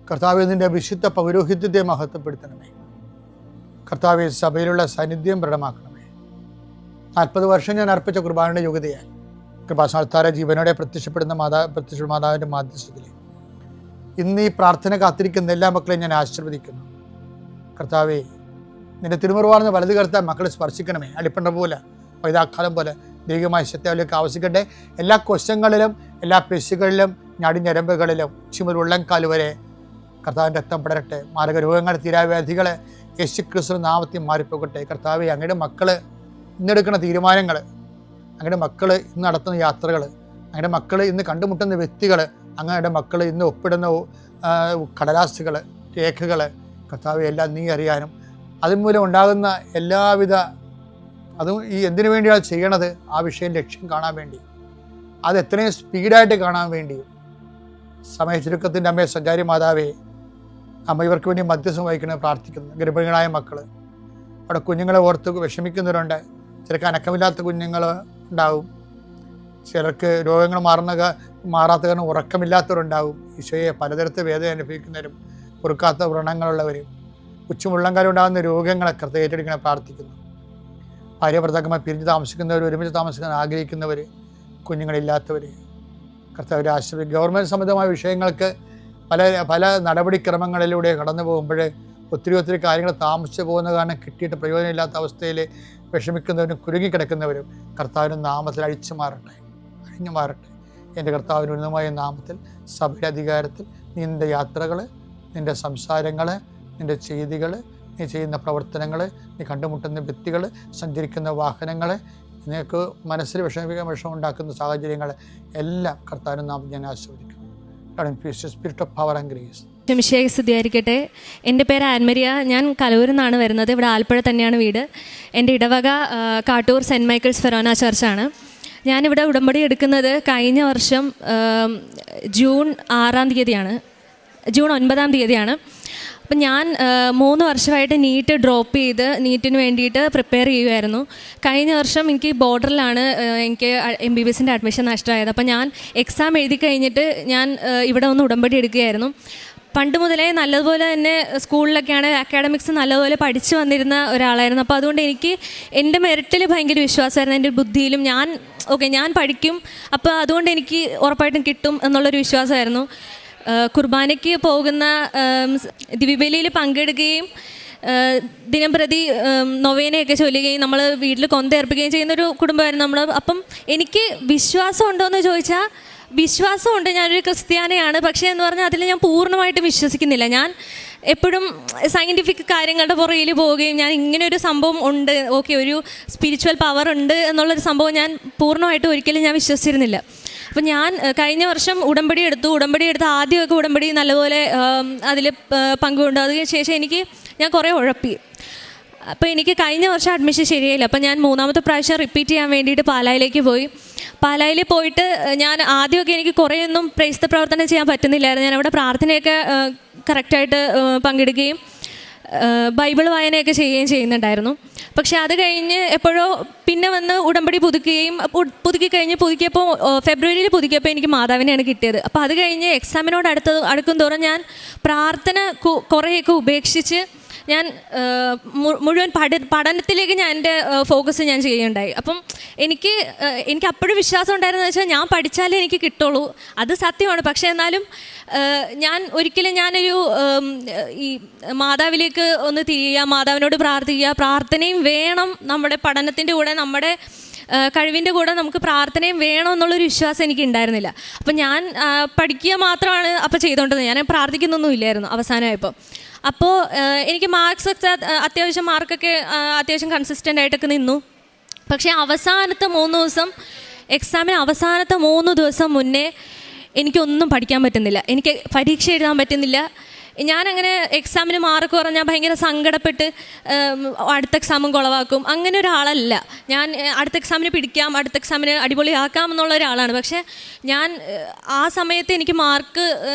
കർത്താവെ, നിൻ്റെ വിശുദ്ധ പൗരോഹിത്യത്തെ മഹത്വപ്പെടുത്തണമേ. കർത്താവെ, സഭയിലുള്ള സാന്നിധ്യം ദൃഢമാക്കണമേ. 40 വർഷം ഞാൻ അർപ്പിച്ച കുർബാനയുടെ യോഗ്യതയാൽ കൃപാസ്ഥാന ജീവനോടെ പ്രത്യക്ഷപ്പെടുന്ന മാതാവിൻ്റെ മാധ്യസ്ഥത്തിൽ ഇന്ന് ഈ പ്രാർത്ഥന കാത്തിരിക്കുന്ന എല്ലാ മക്കളെയും ഞാൻ ആശീർവദിക്കുന്നു. കർത്താവെ, നിന്റെ തിരുമുറിവാർന്ന് വലത് കർത്താൻ മക്കളെ സ്പർശിക്കണമേ. അടിപ്പണ്ട പോലെ പൈതാക്കാലം പോലെ ദൈവികമായ ശക്തിയിലേക്ക് ആവശ്യിക്കട്ടെ. എല്ലാ കൊശങ്ങളിലും എല്ലാ പെശുകളിലും ഞടിഞ്ഞരമ്പുകളിലും ചുമൽ ഉള്ളംകാല് വരെ കർത്താവിൻ്റെ രക്തം പടരട്ടെ. മാരക രോഗങ്ങൾ, തീരാവ്യാധികൾ യേശുക്രിസ്തു നാമത്തിൽ മാറിപ്പോകട്ടെ. കർത്താവെ, അങ്ങയുടെ മക്കൾ ഇന്നെടുക്കുന്ന തീരുമാനങ്ങൾ, അങ്ങയുടെ മക്കൾ ഇന്ന് നടത്തുന്ന യാത്രകൾ, അങ്ങയുടെ മക്കൾ ഇന്ന് കണ്ടുമുട്ടുന്ന വ്യക്തികൾ, അങ്ങയുടെ മക്കൾ ഇന്ന് ഒപ്പിടുന്ന കടലാസുകൾ, രേഖകൾ, കർത്താവെ, എല്ലാം നീ അറിയാനും അതുമൂലം ഉണ്ടാകുന്ന എല്ലാവിധ അതും ഈ എന്തിനു വേണ്ടിയാണ് ചെയ്യണത്, ആ വിഷയം ലക്ഷ്യം കാണാൻ വേണ്ടി, അത് എത്രയും സ്പീഡായിട്ട് കാണാൻ വേണ്ടിയും സമയ ചുരുക്കത്തിൻ്റെ അമ്മയെ സഞ്ചാരി മാതാവേ, അമ്മ ഇവർക്ക് വേണ്ടി മധ്യസ്ഥം വഹിക്കണമെന്ന് പ്രാർത്ഥിക്കുന്നു. ഗർഭിണികളായ മക്കൾ, അവിടെ കുഞ്ഞുങ്ങളെ ഓർത്ത് വിഷമിക്കുന്നവരുണ്ട്. ചിലർക്ക് അനക്കമില്ലാത്ത കുഞ്ഞുങ്ങൾ ഉണ്ടാവും, ചിലർക്ക് രോഗങ്ങൾ മാറാത്ത കാരണം ഉറക്കമില്ലാത്തവരുണ്ടാവും. ഈശോയെ, പലതരത്തിൽ വേദന അനുഭവിക്കുന്നവരും പൊറുക്കാത്ത വ്രണങ്ങളുള്ളവരും ഉച്ചമുള്ളങ്കാലം ഉണ്ടാകുന്ന രോഗങ്ങളൊക്കെ ഏറ്റെടുക്കണം പ്രാർത്ഥിക്കുന്നു. ഭാര്യ ഭർത്താക്കന്മാർ പിരിഞ്ഞ് താമസിക്കുന്നവർ, ഒരുമിച്ച് താമസിക്കാൻ ആഗ്രഹിക്കുന്നവർ, കുഞ്ഞുങ്ങളില്ലാത്തവർ, കർത്താവിൻ്റെ ആശ്രയം. ഗവൺമെൻറ് സംബന്ധമായ വിഷയങ്ങൾക്ക് പല നടപടിക്രമങ്ങളിലൂടെ കടന്നു പോകുമ്പോൾ ഒത്തിരി കാര്യങ്ങൾ താമസിച്ചു പോകുന്ന കാരണം കിട്ടിയിട്ട് പ്രയോജനമില്ലാത്ത അവസ്ഥയിൽ വിഷമിക്കുന്നവരും കുരുങ്ങിക്കിടക്കുന്നവരും കർത്താവിൻ്റെ നാമത്തിൽ അഴിഞ്ഞു മാറട്ടെ. എൻ്റെ കർത്താവിൻ്റെ ഉന്നതമായ നാമത്തിൽ സഭയുടെ അധികാരത്തിൽ നിൻ്റെ യാത്രകൾ, നിൻ്റെ സംസാരങ്ങൾ, നിൻ്റെ ചെയ്തികൾ, നീ ചെയ്യുന്ന പ്രവർത്തനങ്ങൾ, നീ കണ്ടുമുട്ടുന്ന വ്യക്തികൾ, സഞ്ചരിക്കുന്ന വാഹനങ്ങൾ, നിനക്ക് മനസ്സിൽ വിഷം ഉണ്ടാക്കുന്ന സാഹചര്യങ്ങൾ എല്ലാം കർത്താവിൻ്റെ നാമം ഞാൻ ആസ്വദിക്കുന്നു. Spirit of power and grace സ്തുതിയായിരിക്കട്ടെ. എൻ്റെ പേര് ആൻമരിയ. ഞാൻ കലൂരിൽ നിന്നാണ് വരുന്നത്. ഇവിടെ ആലപ്പുഴ തന്നെയാണ് വീട്. എൻ്റെ ഇടവക കാട്ടൂർ സെൻറ്റ് മൈക്കിൾസ് ഫെറോന ചർച്ചാണ്. ഞാനിവിടെ ഉടമ്പടി എടുക്കുന്നത് കഴിഞ്ഞ വർഷം ജൂൺ 9 തീയതിയാണ്. അപ്പം ഞാൻ 3 വർഷമായിട്ട് നീറ്റ് ഡ്രോപ്പ് ചെയ്ത് നീറ്റിന് വേണ്ടിയിട്ട് പ്രിപ്പയർ ചെയ്യുമായിരുന്നു. കഴിഞ്ഞ വർഷം എനിക്ക് ബോർഡറിലാണ് എനിക്ക് MBBSൻ്റെ അഡ്മിഷൻ നഷ്ടമായത്. അപ്പം ഞാൻ എക്സാം എഴുതി കഴിഞ്ഞിട്ട് ഞാൻ ഇവിടെ ഒന്ന് ഉടമ്പടി എടുക്കുകയായിരുന്നു. പണ്ട് മുതലേ നല്ലതുപോലെ തന്നെ സ്കൂളിലൊക്കെയാണ് അക്കാഡമിക്സ് നല്ലതുപോലെ പഠിച്ചു വന്നിരുന്ന ഒരാളായിരുന്നു. അപ്പോൾ അതുകൊണ്ട് എനിക്ക് എൻ്റെ മെറിറ്റിൽ ഭയങ്കര വിശ്വാസമായിരുന്നു. എൻ്റെ ബുദ്ധിയിലും ഞാൻ പഠിക്കും, അപ്പോൾ അതുകൊണ്ട് എനിക്ക് ഉറപ്പായിട്ടും കിട്ടും എന്നുള്ളൊരു വിശ്വാസമായിരുന്നു. കുർബാനയ്ക്ക് പോകുന്ന ദിവ്യബലിയിൽ പങ്കെടുക്കുകയും ദിനംപ്രതി നൊവേനയൊക്കെ ചൊല്ലുകയും നമ്മൾ വീട്ടിൽ കൊന്തേർപ്പിക്കുകയും ചെയ്യുന്നൊരു കുടുംബമായിരുന്നു നമ്മൾ. അപ്പം എനിക്ക് വിശ്വാസം ഉണ്ടോയെന്ന് ചോദിച്ചാൽ വിശ്വാസമുണ്ട്, ഞാനൊരു ക്രിസ്ത്യാനിയാണ്. പക്ഷേ എന്ന് പറഞ്ഞാൽ അതിൽ ഞാൻ പൂർണ്ണമായിട്ടും വിശ്വസിക്കുന്നില്ല. ഞാൻ എപ്പോഴും സയൻറ്റിഫിക് കാര്യങ്ങളുടെ പുറകിൽ പോവുകയും ഞാൻ ഇങ്ങനെയൊരു സംഭവം ഉണ്ട്, ഒരു സ്പിരിച്വൽ പവർ ഉണ്ട് എന്നുള്ളൊരു സംഭവം ഞാൻ പൂർണ്ണമായിട്ടും ഒരിക്കലും ഞാൻ വിശ്വസിച്ചിരുന്നില്ല. അപ്പം ഞാൻ കഴിഞ്ഞ വർഷം ഉടമ്പടി എടുത്ത് ആദ്യമൊക്കെ ഉടമ്പടി നല്ലപോലെ അതിൽ പങ്കുകൊണ്ട് അതിന് ശേഷം ഞാൻ കുറേ ഉഴപ്പി. അപ്പോൾ എനിക്ക് കഴിഞ്ഞ വർഷം അഡ്മിഷൻ ശരിയായില്ല. അപ്പോൾ ഞാൻ 3ാമത്തെ പ്രാവശ്യം റിപ്പീറ്റ് ചെയ്യാൻ വേണ്ടിയിട്ട് പാലായിലേക്ക് പോയി. പാലായിൽ പോയിട്ട് ഞാൻ ആദ്യമൊക്കെ എനിക്ക് കുറേയൊന്നും പ്രേക്ഷിത പ്രവർത്തനം ചെയ്യാൻ പറ്റുന്നില്ലായിരുന്നു. ഞാൻ അവിടെ പ്രാർത്ഥനയൊക്കെ കറക്റ്റായിട്ട് പങ്കെടുക്കുകയും ബൈബിൾ വായനയൊക്കെ ചെയ്യുന്നുണ്ടായിരുന്നു. പക്ഷേ അത് കഴിഞ്ഞ് എപ്പോഴോ പിന്നെ വന്ന് ഉടമ്പടി പുതുക്കിയപ്പോൾ ഫെബ്രുവരിയിൽ പുതുക്കിയപ്പോൾ എനിക്ക് മാതാവിനെയാണ് കിട്ടിയത്. അപ്പോൾ അത് കഴിഞ്ഞ് എക്സാമിനോട് അടുക്കും തോറും ഞാൻ പ്രാർത്ഥന കുറേയൊക്കെ ഉപേക്ഷിച്ച് ഞാൻ മുഴുവൻ പഠനത്തിലേക്ക് എൻ്റെ ഫോക്കസ് ഞാൻ ചെയ്യുകയുണ്ടായി. അപ്പം എനിക്ക് അപ്പോഴും വിശ്വാസം ഉണ്ടായിരുന്നത് വെച്ചാൽ ഞാൻ പഠിച്ചാലേ എനിക്ക് കിട്ടുള്ളൂ. അത് സത്യമാണ്. പക്ഷേ എന്നാലും ഞാനൊരു ഈ മാതാവിലേക്ക് ഒന്ന് തിരിയുക, മാതാവിനോട് പ്രാർത്ഥിക്കുക. പ്രാർത്ഥനയും വേണം നമ്മുടെ പഠനത്തിൻ്റെ കൂടെ, നമ്മുടെ കഴിവിൻ്റെ കൂടെ നമുക്ക് പ്രാർത്ഥനയും വേണം എന്നുള്ളൊരു വിശ്വാസം എനിക്ക് ഉണ്ടായിരുന്നില്ല. അപ്പം ഞാൻ പഠിക്കുക മാത്രമാണ് അപ്പോൾ ചെയ്തുകൊണ്ടിരുന്നത്. ഞാൻ പ്രാർത്ഥിക്കുന്നൊന്നും ഇല്ലായിരുന്നു അവസാനമായപ്പോൾ. അപ്പോൾ എനിക്ക് മാർക്കൊക്കെ അത്യാവശ്യം കൺസിസ്റ്റൻ്റ് ആയിട്ടൊക്കെ നിന്നു. പക്ഷേ എക്സാമിന് അവസാനത്തെ 3 ദിവസം മുന്നേ എനിക്കൊന്നും പഠിക്കാൻ പറ്റുന്നില്ല. എനിക്ക് പരീക്ഷ എഴുതാൻ പറ്റുന്നില്ല. ഞാനങ്ങനെ എക്സാമിന് മാർക്ക് കുറഞ്ഞാൽ ഭയങ്കര സങ്കടപ്പെട്ട് അടുത്ത എക്സാമും കുളവാക്കും. അങ്ങനെ ഒരാളല്ല ഞാൻ. അടുത്ത എക്സാമിന് പിടിക്കാം, അടുത്ത എക്സാമിന് അടിപൊളിയാക്കാം എന്നുള്ള ഒരാളാണ്. പക്ഷേ ഞാൻ ആ സമയത്ത് എനിക്ക്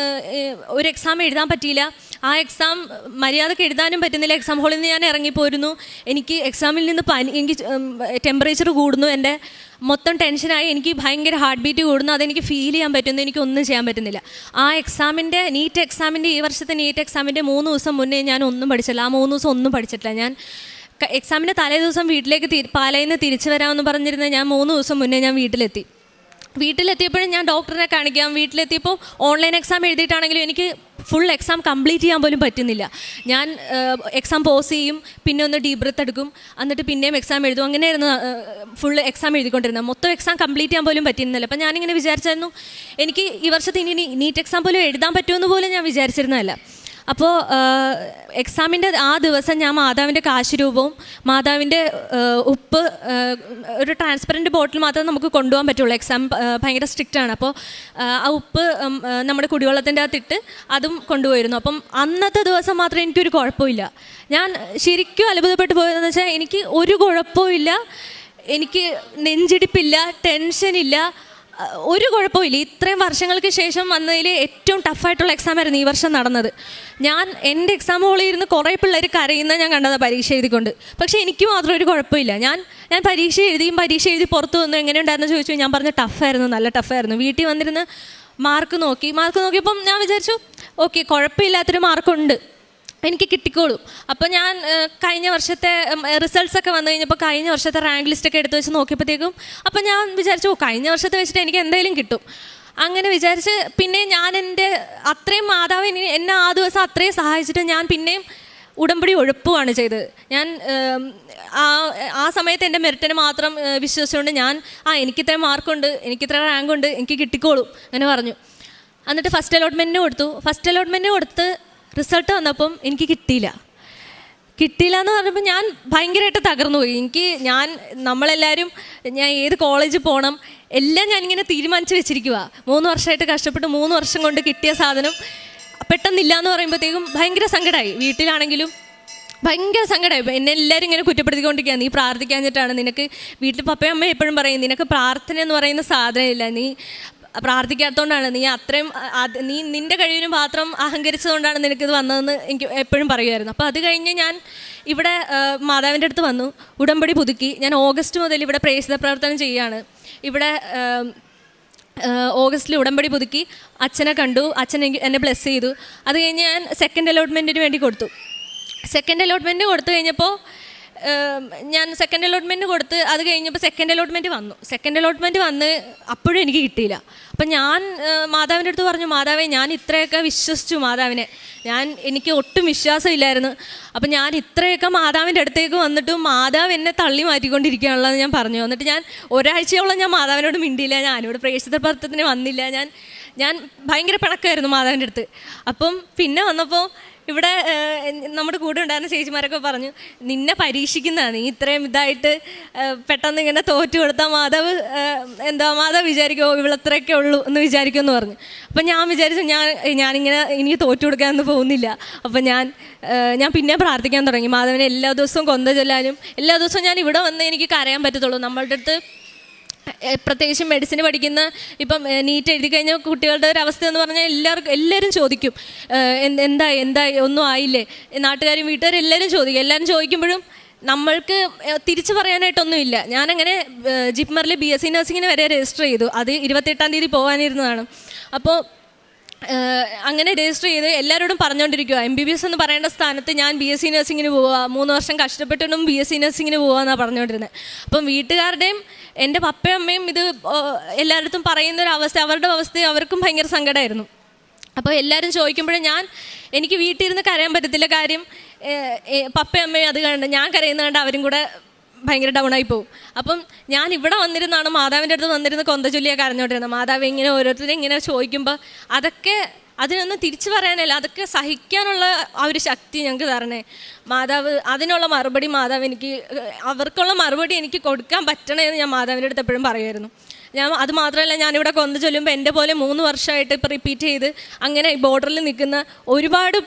ഒരു എക്സാം എഴുതാൻ പറ്റിയില്ല. ആ എക്സാം മര്യാദക്ക് എഴുതാനും പറ്റുന്നില്ല. എക്സാം ഹാളിൽ നിന്ന് ഞാൻ ഇറങ്ങിപ്പോയിരുന്നു. എനിക്ക് എക്സാമിൽ നിന്ന് എനിക്ക് ടെമ്പറേച്ചർ കൂടുന്നു, എൻ്റെ മൊത്തം ടെൻഷനായി, എനിക്ക് ഭയങ്കര ഹാർട്ട് ബീറ്റ് കൂടുന്നു, അതെനിക്ക് ഫീൽ ചെയ്യാൻ പറ്റുന്നു, എനിക്കൊന്നും ചെയ്യാൻ പറ്റുന്നില്ല. ആ എക്സാമിൻ്റെ ഈ വർഷത്തെ നീറ്റ് എക്സാമിൻ്റെ 3 ദിവസം മുന്നേ ഞാൻ ഒന്നും പഠിച്ചില്ല. ആ 3 ദിവസം ഒന്നും പഠിച്ചിട്ടില്ല. ഞാൻ എക്സാമിൻ്റെ തലേ ദിവസം വീട്ടിലേക്ക് പാലയിൽ നിന്ന് തിരിച്ചു വരാമെന്ന് പറഞ്ഞിരുന്ന ഞാൻ 3 ദിവസം മുന്നേ ഞാൻ വീട്ടിലെത്തിയപ്പോഴും ഞാൻ ഡോക്ടറിനെ കാണിക്കാം. വീട്ടിലെത്തിയപ്പോൾ ഓൺലൈൻ എക്സാം എഴുതിയിട്ടാണെങ്കിലും എനിക്ക് ഫുൾ എക്സാം കംപ്ലീറ്റ് ചെയ്യാൻ പോലും പറ്റുന്നില്ല. ഞാൻ എക്സാം പോസ് ചെയ്യും, പിന്നെ ഒന്ന് ഡീപ് ബ്രെത്ത് എടുക്കും, എന്നിട്ട് പിന്നെയും എക്സാം എഴുതും. അങ്ങനെയായിരുന്നു ഫുൾ എക്സാം എഴുതിക്കൊണ്ടിരുന്നത്. മൊത്തം എക്സാം കംപ്ലീറ്റ് ചെയ്യാൻ പോലും പറ്റുന്നില്ല. അപ്പം ഞാനിങ്ങനെ വിചാരിച്ചായിരുന്നു എനിക്ക് ഈ വർഷത്തെ ഇനി നീറ്റ് എക്സാം പോലും എഴുതാൻ പറ്റുമെന്ന് പോലും ഞാൻ വിചാരിച്ചിരുന്നതല്ല. അപ്പോൾ എക്സാമിൻ്റെ ആ ദിവസം ഞാൻ മാതാവിൻ്റെ കാശുരൂപവും മാതാവിൻ്റെ ഉപ്പ്, ഒരു ട്രാൻസ്പെറൻറ്റ് ബോട്ടിൽ മാത്രമേ നമുക്ക് കൊണ്ടുപോകാൻ പറ്റുള്ളൂ. എക്സാം ഭയങ്കര സ്ട്രിക്റ്റാണ്. അപ്പോൾ ആ ഉപ്പ് നമ്മുടെ കുടിവെള്ളത്തിൻ്റെ അകത്തിട്ട് അതും കൊണ്ടുപോയിരുന്നു. അപ്പം അന്നത്തെ ദിവസം മാത്രമേ എനിക്കൊരു കുഴപ്പമില്ല. ഞാൻ ശരിക്കും അത്ഭുതപ്പെട്ടു പോയതെന്ന് വെച്ചാൽ എനിക്ക് ഒരു കുഴപ്പമില്ല, എനിക്ക് നെഞ്ചിടിപ്പില്ല, ടെൻഷനില്ല, ഒരു കുഴപ്പമില്ല. ഇത്രയും വർഷങ്ങൾക്ക് ശേഷം വന്നതിൽ ഏറ്റവും ടഫായിട്ടുള്ള എക്സാം ആയിരുന്നു ഈ വർഷം നടന്നത്. ഞാൻ എൻ്റെ എക്സാം ഹോളിൽ ഇരുന്ന് കുറേ പിള്ളേർ കരയുന്ന ഞാൻ കണ്ടതാണ് പരീക്ഷ എഴുതിക്കൊണ്ട്. പക്ഷേ എനിക്ക് മാത്രം ഒരു കുഴപ്പമില്ല. ഞാൻ പരീക്ഷ എഴുതി പുറത്ത് വന്നു. എങ്ങനെയുണ്ടായിരുന്നു ചോദിച്ചു. ഞാൻ പറഞ്ഞു ടഫായിരുന്നു, നല്ല ടഫായിരുന്നു. വീട്ടിൽ വന്നിരുന്ന് മാർക്ക് നോക്കിയപ്പം ഞാൻ വിചാരിച്ചു ഓക്കെ, കുഴപ്പമില്ലാത്തൊരു മാർക്കുണ്ട്, എനിക്ക് കിട്ടിക്കോളും. അപ്പോൾ ഞാൻ കഴിഞ്ഞ വർഷത്തെ റിസൾട്ട്സൊക്കെ വന്നു കഴിഞ്ഞപ്പോൾ കഴിഞ്ഞ വർഷത്തെ റാങ്ക് ലിസ്റ്റൊക്കെ എടുത്ത് വെച്ച് നോക്കിയപ്പോഴത്തേക്കും അപ്പോൾ ഞാൻ വിചാരിച്ചു കഴിഞ്ഞ വർഷത്തെ വെച്ചിട്ട് എനിക്ക് എന്തായാലും കിട്ടും. അങ്ങനെ വിചാരിച്ച് പിന്നെ ഞാൻ എൻ്റെ അത്രയും മാതാവ് എന്നെ ആ ദിവസം അത്രയും സഹായിച്ചിട്ട് ഞാൻ പിന്നെയും ഉടമ്പടി ഒഴുപ്പുമാണ് ചെയ്തത്. ഞാൻ ആ സമയത്ത് എൻ്റെ മെറിറ്റിനെ മാത്രം വിശ്വസിച്ചുകൊണ്ട് ഞാൻ എനിക്കിത്രയും മാർക്കുണ്ട്, എനിക്കിത്ര റാങ്കുണ്ട്, എനിക്ക് കിട്ടിക്കോളും അങ്ങനെ പറഞ്ഞു. എന്നിട്ട് ഫസ്റ്റ് അലോട്ട്മെൻറ്റിന് കൊടുത്ത് റിസൾട്ട് വന്നപ്പം എനിക്ക് കിട്ടിയില്ല എന്ന് പറഞ്ഞപ്പോൾ ഞാൻ ഭയങ്കരമായിട്ട് തകർന്നു പോയി. നമ്മളെല്ലാവരും ഞാൻ ഏത് കോളേജിൽ പോകണം എല്ലാം ഞാനിങ്ങനെ തീരുമാനിച്ച് വെച്ചിരിക്കുക. 3 വർഷമായിട്ട് കഷ്ടപ്പെട്ട് 3 വർഷം കൊണ്ട് കിട്ടിയ സാധനം പെട്ടെന്നില്ല എന്ന് പറയുമ്പോഴത്തേക്കും ഭയങ്കര സങ്കടമായി. വീട്ടിലാണെങ്കിലും ഭയങ്കര സങ്കടമായി. എന്നെ എല്ലാവരും ഇങ്ങനെ കുറ്റപ്പെടുത്തിക്കൊണ്ടിരിക്കുക, നീ പ്രാർത്ഥിക്കാഞ്ഞിട്ടാണ്, നിനക്ക് വീട്ടിൽ പപ്പയും അമ്മയും എപ്പോഴും പറയും നിനക്ക് പ്രാർത്ഥന എന്ന് പറയുന്ന സാധനമില്ല, നീ പ്രാർത്ഥിക്കാത്തതുകൊണ്ടാണ്, നീ നിൻ്റെ കഴിവിന് മാത്രം അഹങ്കരിച്ചതുകൊണ്ടാണ് നിനക്കിത് വന്നതെന്ന് എനിക്ക് എപ്പോഴും പറയുമായിരുന്നു. അപ്പോൾ അത് കഴിഞ്ഞ് ഞാൻ ഇവിടെ മാതാവിൻ്റെ അടുത്ത് വന്നു, ഉടമ്പടി പുതുക്കി. ഞാൻ ഓഗസ്റ്റ് മുതൽ ഇവിടെ പ്രേക്ഷിത പ്രവർത്തനം ചെയ്യുകയാണ്. ഇവിടെ ഓഗസ്റ്റിൽ ഉടമ്പടി പുതുക്കി, അച്ഛനെ കണ്ടു, അച്ഛൻ എന്നെ ബ്ലെസ് ചെയ്തു. അത് കഴിഞ്ഞ് ഞാൻ സെക്കൻഡ് അലോട്ട്മെൻറ്റിന് വേണ്ടി കൊടുത്തു. സെക്കൻഡ് അലോട്ട്മെൻറ്റ് കൊടുത്തു കഴിഞ്ഞപ്പോൾ ഞാൻ സെക്കൻഡ് അലോട്ട്മെൻറ്റ് കൊടുത്ത് അത് കഴിഞ്ഞപ്പോൾ സെക്കൻഡ് അലോട്ട്മെൻറ്റ് വന്ന് അപ്പോഴും എനിക്ക് കിട്ടിയില്ല. അപ്പം ഞാൻ മാതാവിൻ്റെ അടുത്ത് പറഞ്ഞു, മാതാവേ ഞാൻ ഇത്രയൊക്കെ വിശ്വസിച്ചു മാതാവിനെ, എനിക്ക് ഒട്ടും വിശ്വാസമില്ലായിരുന്നു. അപ്പം ഞാൻ ഇത്രയൊക്കെ മാതാവിൻ്റെ അടുത്തേക്ക് വന്നിട്ടും മാതാവ് എന്നെ തള്ളി മാറ്റിക്കൊണ്ടിരിക്കുകയാണല്ലോ ഞാൻ പറഞ്ഞു. എന്നിട്ട് ഞാൻ ഒരാഴ്ചയോളം ഞാൻ മാതാവിനോട് മിണ്ടിയില്ല, ഞാനിവിടെ പ്രേക്ഷിത പ്രവർത്തനത്തിന് വന്നില്ല. ഞാൻ ഭയങ്കര പിണക്കമായിരുന്നു മാതാവിൻ്റെ അടുത്ത്. അപ്പം പിന്നെ വന്നപ്പോൾ ഇവിടെ നമ്മുടെ കൂടെ ഉണ്ടായിരുന്ന ചേച്ചിമാരൊക്കെ പറഞ്ഞു, നിന്നെ പരീക്ഷിക്കുന്നതാണ്, നീ ഇത്രയും ഇതായിട്ട് പെട്ടെന്ന് ഇങ്ങനെ തോറ്റു കൊടുത്താൽ മാതാവ് വിചാരിക്കുമോ ഇവളത്രയൊക്കെ ഉള്ളൂ എന്ന് വിചാരിക്കുമെന്ന് പറഞ്ഞു. അപ്പം ഞാൻ വിചാരിച്ചു ഞാനിങ്ങനെ എനിക്ക് തോറ്റു കൊടുക്കാനൊന്നും പോകുന്നില്ല. അപ്പം ഞാൻ പിന്നെ പ്രാർത്ഥിക്കാൻ തുടങ്ങി. മാതാവിനെ എല്ലാ ദിവസവും കൊന്ത ചൊല്ലാനും എല്ലാ ദിവസവും ഞാൻ ഇവിടെ വന്ന് എനിക്ക് കരയാൻ പറ്റത്തുള്ളൂ. നമ്മളുടെ അടുത്ത് പ്രത്യേകിച്ചും മെഡിസിൻ പഠിക്കുന്ന ഇപ്പം നീറ്റ് എഴുതി കഴിഞ്ഞ കുട്ടികളുടെ ഒരു അവസ്ഥ എന്ന് പറഞ്ഞാൽ എല്ലാവരും ചോദിക്കും എന്തായി ഒന്നും ആയില്ലേ, നാട്ടുകാരും വീട്ടുകാരും എല്ലാവരും ചോദിക്കുമ്പോഴും നമ്മൾക്ക് തിരിച്ചു പറയാനായിട്ടൊന്നുമില്ല. ഞാനങ്ങനെ ജിപ്മറിൽ BSc നഴ്സിങ്ങിന് വരെ രജിസ്റ്റർ ചെയ്തു. അത് 28-ാം തീയതി പോകാനിരുന്നതാണ്. അപ്പോൾ അങ്ങനെ രജിസ്റ്റർ ചെയ്ത് എല്ലാവരോടും പറഞ്ഞുകൊണ്ടിരിക്കുക, MBBS എന്ന് പറയേണ്ട സ്ഥാനത്ത് ഞാൻ BSc നഴ്സിങ്ങിന് പോവുക, 3 വർഷം കഷ്ടപ്പെട്ടിട്ടും BSc നഴ്സിങ്ങിന് പോകാമെന്നാണ് പറഞ്ഞുകൊണ്ടിരുന്നത്. അപ്പം വീട്ടുകാരുടെയും എൻ്റെ പപ്പയും അമ്മയും ഇത് എല്ലായിടത്തും പറയുന്നൊരവസ്ഥ, അവരുടെ അവസ്ഥ അവർക്കും ഭയങ്കര സങ്കടമായിരുന്നു. അപ്പോൾ എല്ലാവരും ചോദിക്കുമ്പോഴും എനിക്ക് വീട്ടിൽ ഇരുന്ന് കരയാൻ പറ്റത്തില്ല. കാര്യം പപ്പയും അമ്മയും അത് കണ്ട് ഞാൻ കരയുന്നത് കണ്ട് അവരും കൂടെ ഭയങ്കര ഡൗൺ ആയി പോകും. അപ്പം ഞാൻ ഇവിടെ വന്നിരുന്നാണ് മാതാവിൻ്റെ അടുത്ത് വന്നിരുന്ന് കൊന്ത ചൊല്ലിയൊക്കെ കരഞ്ഞോണ്ടിരുന്നത്. മാതാവ് ഇങ്ങനെ ഓരോരുത്തരും ഇങ്ങനെ ചോദിക്കുമ്പോൾ അതിനൊന്നും തിരിച്ചു പറയാനല്ല, അതൊക്കെ സഹിക്കാനുള്ള ആ ഒരു ശക്തി ഞങ്ങൾക്ക് തരണേ മാതാവ്. അതിനുള്ള മറുപടി അവർക്കുള്ള മറുപടി എനിക്ക് കൊടുക്കാൻ പറ്റണമെന്ന് ഞാൻ മാതാവിൻ്റെ അടുത്ത് എപ്പോഴും പറയുമായിരുന്നു. അത് മാത്രമല്ല, ഞാനിവിടെ കൊന്ത ചൊല്ലുമ്പോൾ എൻ്റെ പോലെ 3 വർഷമായിട്ട് ഇപ്പോൾ റിപ്പീറ്റ് ചെയ്ത് അങ്ങനെ ബോർഡറിൽ നിൽക്കുന്ന ഒരുപാട്